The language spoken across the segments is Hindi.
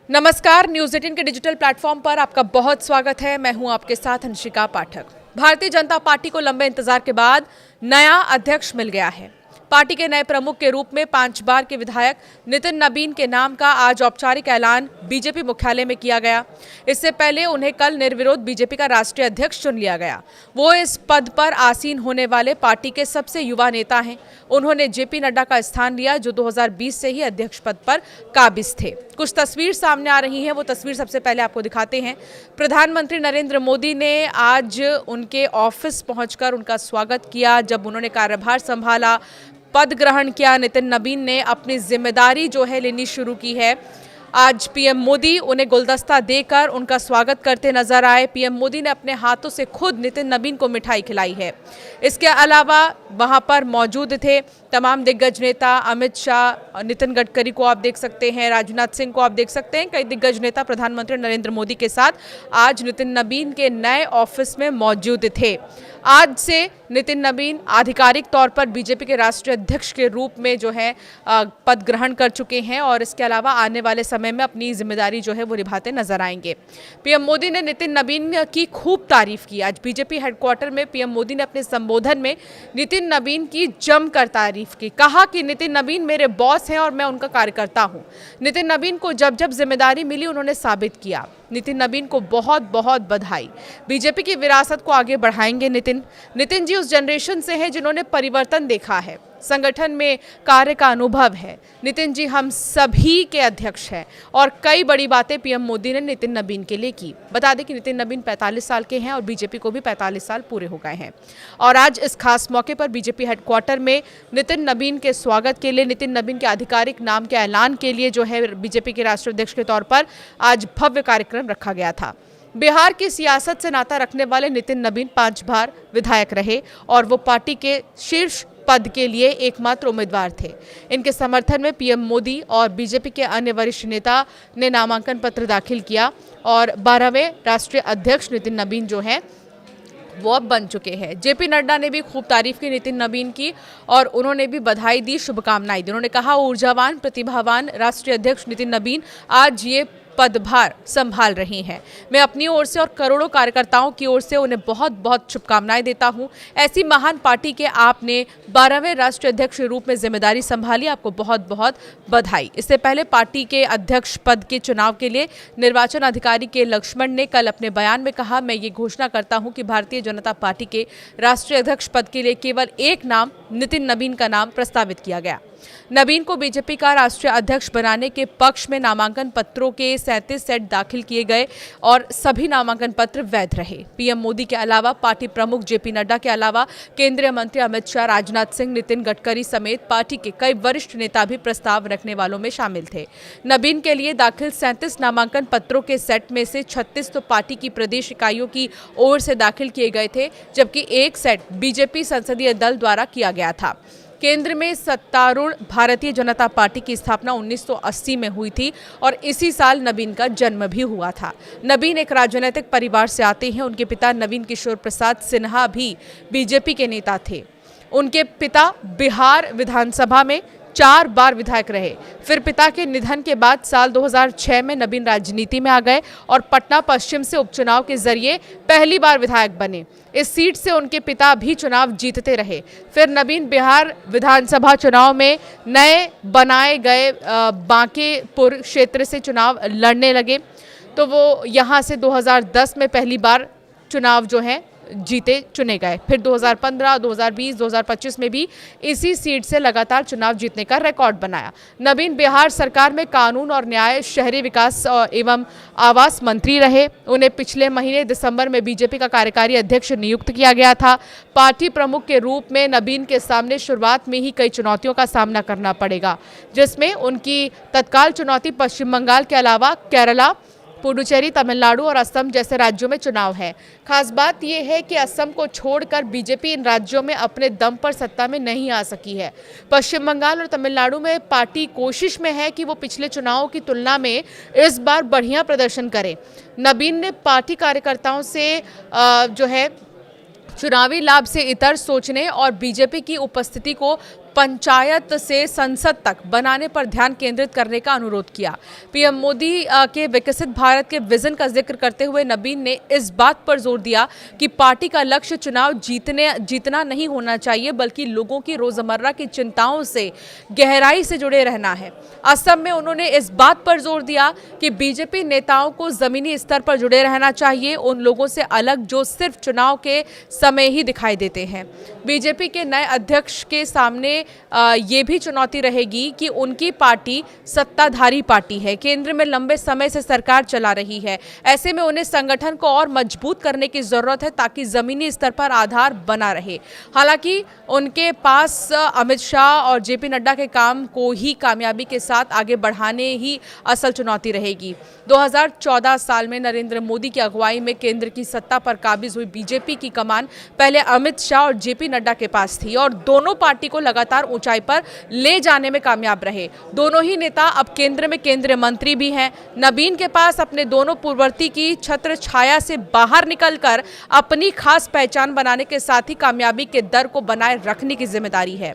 नमस्कार, न्यूज़ 18 के डिजिटल प्लेटफॉर्म पर आपका बहुत स्वागत है। मैं हूं आपके साथ अंशिका पाठक। भारतीय जनता पार्टी को लंबे इंतजार के बाद नया अध्यक्ष मिल गया है। पार्टी के नए प्रमुख के रूप में 5 बार के विधायक नितिन नबीन के नाम का आज औपचारिक ऐलान बीजेपी मुख्यालय में किया गया। इससे पहले उन्हें कल निर्विरोध बीजेपी का राष्ट्रीय अध्यक्ष चुन लिया गया। वो इस पद पर आसीन होने वाले पार्टी के सबसे युवा नेता हैं। उन्होंने जेपी नड्डा का स्थान लिया, जो 2020 से ही अध्यक्ष पद पर काबिज थे। कुछ तस्वीर सामने आ रही हैं, वो तस्वीर सबसे पहले आपको दिखाते हैं। प्रधानमंत्री नरेंद्र मोदी ने आज उनके ऑफिस पहुंचकर उनका स्वागत किया। जब उन्होंने कार्यभार संभाला, पद ग्रहण किया, नितिन नबीन ने अपनी जिम्मेदारी जो है लेनी शुरू की है। आज पीएम मोदी उन्हें गुलदस्ता देकर उनका स्वागत करते नजर आए। पीएम मोदी ने अपने हाथों से खुद नितिन नबीन को मिठाई खिलाई है। इसके अलावा वहां पर मौजूद थे तमाम दिग्गज नेता, अमित शाह, नितिन गडकरी को आप देख सकते हैं, राजनाथ सिंह को आप देख सकते हैं। कई दिग्गज नेता प्रधानमंत्री नरेंद्र मोदी के साथ आज नितिन नबीन के नए ऑफिस में मौजूद थे। आज से नितिन नबीन आधिकारिक तौर पर बीजेपी के राष्ट्रीय अध्यक्ष के रूप में जो है पद ग्रहण कर चुके हैं और इसके अलावा आने वाले समय में अपनी जिम्मेदारी जो है वो निभाते नजर आएंगे। पीएम मोदी ने नितिन नबीन की खूब तारीफ की। आज बीजेपी हेडक्वार्टर में पीएम मोदी ने अपने संबोधन में नितिन नबीन की जमकर तारीफ की। कहा कि नितिन नबीन मेरे बॉस हैं और मैं उनका कार्यकर्ता हूं। नितिन नबीन को जब जब जिम्मेदारी मिली उन्होंने साबित किया। नितिन नबीन को बहुत बहुत बधाई। बीजेपी की विरासत को आगे बढ़ाएंगे नितिन जी उस जनरेशन से हैं जिन्होंने परिवर्तन देखा है, संगठन में कार्य का अनुभव है। नितिन जी हम सभी के अध्यक्ष हैं और कई बड़ी बातें पीएम मोदी ने नितिन नबीन के लिए की। बता दें कि नितिन नबीन 45 साल के हैं और बीजेपी को भी 45 साल पूरे हो गए हैं। और आज इस खास मौके पर बीजेपी हेडक्वार्टर में नितिन नबीन के स्वागत के लिए, नितिन नबीन के आधिकारिक नाम के ऐलान के लिए जो है बीजेपी के राष्ट्रीय अध्यक्ष के तौर पर आज भव्य कार्यक्रम रखा गया था। बिहार की सियासत से नाता रखने वाले नितिन नबीन 5 बार विधायक रहे और वो पार्टी के शीर्ष पद के लिए एकमात्र उम्मीदवार थे। इनके समर्थन में पीएम मोदी और बीजेपी के अन्य वरिष्ठ नेता ने नामांकन पत्र दाखिल किया और 12वें राष्ट्रीय अध्यक्ष नितिन नबीन जो हैं वो अब बन चुके हैं। जेपी नड्डा ने भी खूब तारीफ की नितिन नबीन की और उन्होंने भी बधाई दी, शुभकामनाएं दी। उन्होंने कहा ऊर्जावान, प्रतिभावान राष्ट्रीय अध्यक्ष नितिन नबीन आज ये पदभार संभाल रही हैं। मैं अपनी ओर से और करोड़ों कार्यकर्ताओं की ओर से उन्हें बहुत बहुत शुभकामनाएं देता हूं। ऐसी महान पार्टी के आपने 12वें राष्ट्रीय अध्यक्ष के रूप में जिम्मेदारी संभाली, आपको बहुत बहुत बधाई। इससे पहले पार्टी के अध्यक्ष पद के चुनाव के लिए निर्वाचन अधिकारी के लक्ष्मण ने कल अपने बयान में कहा, मैं ये घोषणा करता हूं कि भारतीय जनता पार्टी के राष्ट्रीय अध्यक्ष पद के लिए केवल एक नाम, नितिन नबीन का नाम प्रस्तावित किया गया। नबीन को बीजेपी का राष्ट्रीय अध्यक्ष बनाने के पक्ष में नामांकन पत्रों के 37 सेट दाखिल किए गए और सभी नामांकन पत्र वैध रहे। पीएम मोदी के अलावा पार्टी प्रमुख जेपी नड्डा के अलावा केंद्रीय मंत्री अमित शाह, राजनाथ सिंह, नितिन गडकरी समेत पार्टी के कई वरिष्ठ नेता भी प्रस्ताव रखने वालों में शामिल थे। नबीन के लिए दाखिल 37 नामांकन पत्रों के सेट में से 36 तो पार्टी की प्रदेश इकाइयों की ओर से दाखिल किए गए थे, जबकि एक सेट बीजेपी संसदीय दल द्वारा किया गया था। केंद्र में सत्तारूढ़ भारतीय जनता पार्टी की स्थापना 1980 में हुई थी और इसी साल नबीन का जन्म भी हुआ था। नबीन एक राजनीतिक परिवार से आते हैं। उनके पिता नवीन किशोर प्रसाद सिन्हा भी बीजेपी के नेता थे। उनके पिता बिहार विधानसभा में 4 बार विधायक रहे। फिर पिता के निधन के बाद साल 2006 में नबीन राजनीति में आ गए और पटना पश्चिम से उपचुनाव के जरिए पहली बार विधायक बने। इस सीट से उनके पिता भी चुनाव जीतते रहे। फिर नबीन बिहार विधानसभा चुनाव में नए बनाए गए बांकेपुर क्षेत्र से चुनाव लड़ने लगे, तो वो यहाँ से 2010 में पहली बार चुनाव जो है जीते चुने गए। फिर 2015, 2020, 2025 में भी इसी सीट से लगातार चुनाव जीतने का रिकॉर्ड बनाया। नबीन बिहार सरकार में कानून और न्याय, शहरी विकास एवं आवास मंत्री रहे। उन्हें पिछले महीने दिसंबर में बीजेपी का कार्यकारी अध्यक्ष नियुक्त किया गया था। पार्टी प्रमुख के रूप में नबीन के सामने शुरुआत में ही कई चुनौतियों का सामना करना पड़ेगा, जिसमें उनकी तत्काल चुनौती पश्चिम बंगाल के अलावा केरला, पुडुचेरी, तमिलनाडु और असम जैसे राज्यों में चुनाव है। खास बात यह है कि असम को छोड़कर बीजेपी इन राज्यों में अपने दम पर सत्ता में नहीं आ सकी है। पश्चिम बंगाल और तमिलनाडु में पार्टी कोशिश में है कि वो पिछले चुनावों की तुलना में इस बार बढ़िया प्रदर्शन करे। नबीन ने पार्टी कार्यकर्ताओं से जो है चुनावी लाभ से इतर सोचने और बीजेपी की उपस्थिति को पंचायत से संसद तक बनाने पर ध्यान केंद्रित करने का अनुरोध किया। पीएम मोदी के विकसित भारत के विजन का जिक्र करते हुए नबीन ने इस बात पर जोर दिया कि पार्टी का लक्ष्य चुनाव जीतना नहीं होना चाहिए, बल्कि लोगों की रोजमर्रा की चिंताओं से गहराई से जुड़े रहना है। असम में उन्होंने इस बात पर जोर दिया कि बीजेपी नेताओं को जमीनी स्तर पर जुड़े रहना चाहिए, उन लोगों से अलग जो सिर्फ चुनाव के समय ही दिखाई देते हैं। बीजेपी के नए अध्यक्ष के सामने ये भी चुनौती रहेगी कि उनकी पार्टी सत्ताधारी पार्टी है, केंद्र में लंबे समय से सरकार चला रही है। ऐसे में उन्हें संगठन को और मजबूत करने की जरूरत है ताकि जमीनी स्तर पर आधार बना रहे। हालांकि उनके पास अमित शाह और जेपी नड्डा के काम को ही कामयाबी के साथ आगे बढ़ाने ही असल चुनौती रहेगी। 2014 साल में नरेंद्र मोदी की अगुवाई में केंद्र की सत्ता पर काबिज हुई बीजेपी की कमान पहले अमित शाह और जेपी नड्डा के पास थी और दोनों पार्टी को लगातार ऊंचाई पर ले जाने में कामयाब रहे। दोनों ही नेता अब केंद्र में केंद्रीय मंत्री भी हैं। नबीन के पास अपने दोनों पूर्ववर्ती की छत्र छाया से बाहर निकलकर अपनी खास पहचान बनाने के साथ ही कामयाबी के दर को बनाए रखने की जिम्मेदारी है।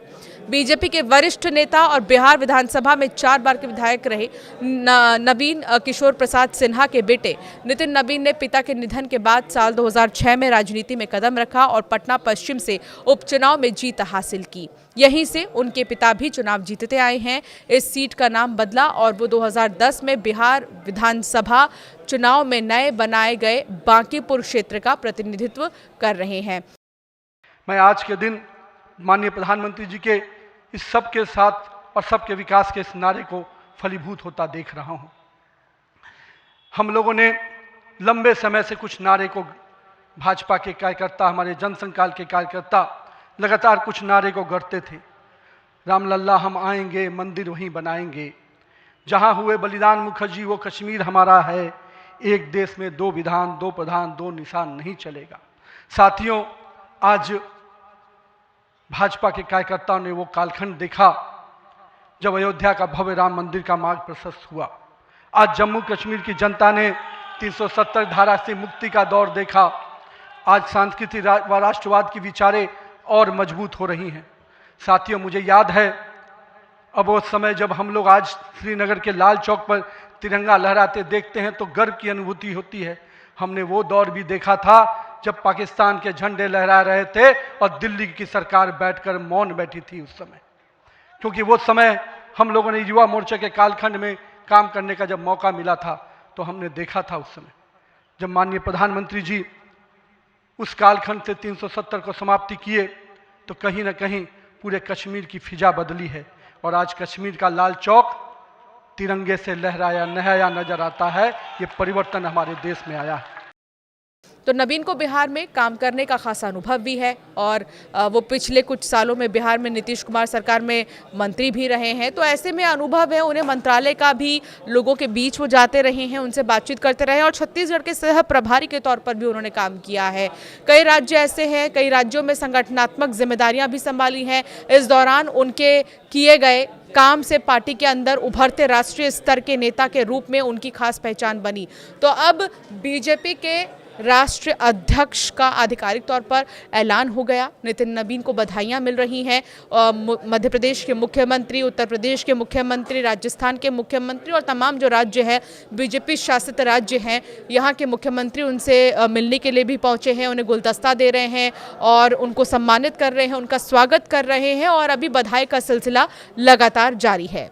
बीजेपी के वरिष्ठ नेता और बिहार विधानसभा में 4 बार के विधायक रहे नवीन किशोर प्रसाद सिन्हा के बेटे नितिन नबीन ने पिता के निधन के बाद साल 2006 में राजनीति में कदम रखा और पटना पश्चिम से उपचुनाव में जीत हासिल की। यहीं से उनके पिता भी चुनाव जीतते आए हैं। इस सीट का नाम बदला और वो 2010 में बिहार विधानसभा चुनाव में नए बनाए गए बांकीपुर क्षेत्र का प्रतिनिधित्व कर रहे हैं। मैं आज के दिन माननीय प्रधानमंत्री जी के इस सब के साथ और सबके विकास के इस नारे को फलीभूत होता देख रहा हूं। हम लोगों ने लंबे समय से कुछ नारे को, भाजपा के कार्यकर्ता, हमारे जनसंकाल के कार्यकर्ता लगातार कुछ नारे को गढ़ते थे। रामलल्ला हम आएंगे, मंदिर वहीं बनाएंगे, जहां हुए बलिदान मुखर्जी वो कश्मीर हमारा है, एक देश में 2 विधान 2 प्रधान 2 निशान नहीं चलेगा। साथियों, आज भाजपा के कार्यकर्ताओं ने वो कालखंड देखा जब अयोध्या का भव्य राम मंदिर का मार्ग प्रशस्त हुआ। आज जम्मू कश्मीर की जनता ने 370 धारा से मुक्ति का दौर देखा। आज सांस्कृतिक व राष्ट्रवाद की विचारें और मजबूत हो रही हैं। साथियों, मुझे याद है अब वो समय जब हम लोग आज श्रीनगर के लाल चौक पर तिरंगा लहराते देखते हैं तो गर्व की अनुभूति होती है। हमने वो दौर भी देखा था जब पाकिस्तान के झंडे लहरा रहे थे और दिल्ली की सरकार बैठकर मौन बैठी थी उस समय, क्योंकि वो समय हम लोगों ने युवा मोर्चा के कालखंड में काम करने का जब मौका मिला था तो हमने देखा था उस समय जब माननीय प्रधानमंत्री जी उस कालखंड से 370 को समाप्ति किए तो कहीं ना कहीं पूरे कश्मीर की फिजा बदली है और आज कश्मीर का लाल चौक तिरंगे से लहराया नहाया नजर आता है। ये परिवर्तन हमारे देश में आया है। तो नबीन को बिहार में काम करने का खासा अनुभव भी है और वो पिछले कुछ सालों में बिहार में नीतीश कुमार सरकार में मंत्री भी रहे हैं, तो ऐसे में अनुभव है। उन्हें मंत्रालय का भी लोगों के बीच वो जाते रहे हैं, उनसे बातचीत करते रहे और छत्तीसगढ़ के सह प्रभारी के तौर पर भी उन्होंने काम किया है। कई राज्य ऐसे हैं, कई राज्यों में संगठनात्मक जिम्मेदारियां भी संभाली हैं। इस दौरान उनके किए गए काम से पार्टी के अंदर उभरते राष्ट्रीय स्तर के नेता के रूप में उनकी खास पहचान बनी। तो अब बीजेपी के राष्ट्रीय अध्यक्ष का आधिकारिक तौर पर ऐलान हो गया। नितिन नबीन को बधाइयां मिल रही हैं। मध्य प्रदेश के मुख्यमंत्री, उत्तर प्रदेश के मुख्यमंत्री, राजस्थान के मुख्यमंत्री और तमाम जो राज्य हैं, बीजेपी शासित राज्य हैं, यहाँ के मुख्यमंत्री उनसे मिलने के लिए भी पहुंचे हैं, उन्हें गुलदस्ता दे रहे हैं और उनको सम्मानित कर रहे हैं, उनका स्वागत कर रहे हैं और अभी बधाई का सिलसिला लगातार जारी है।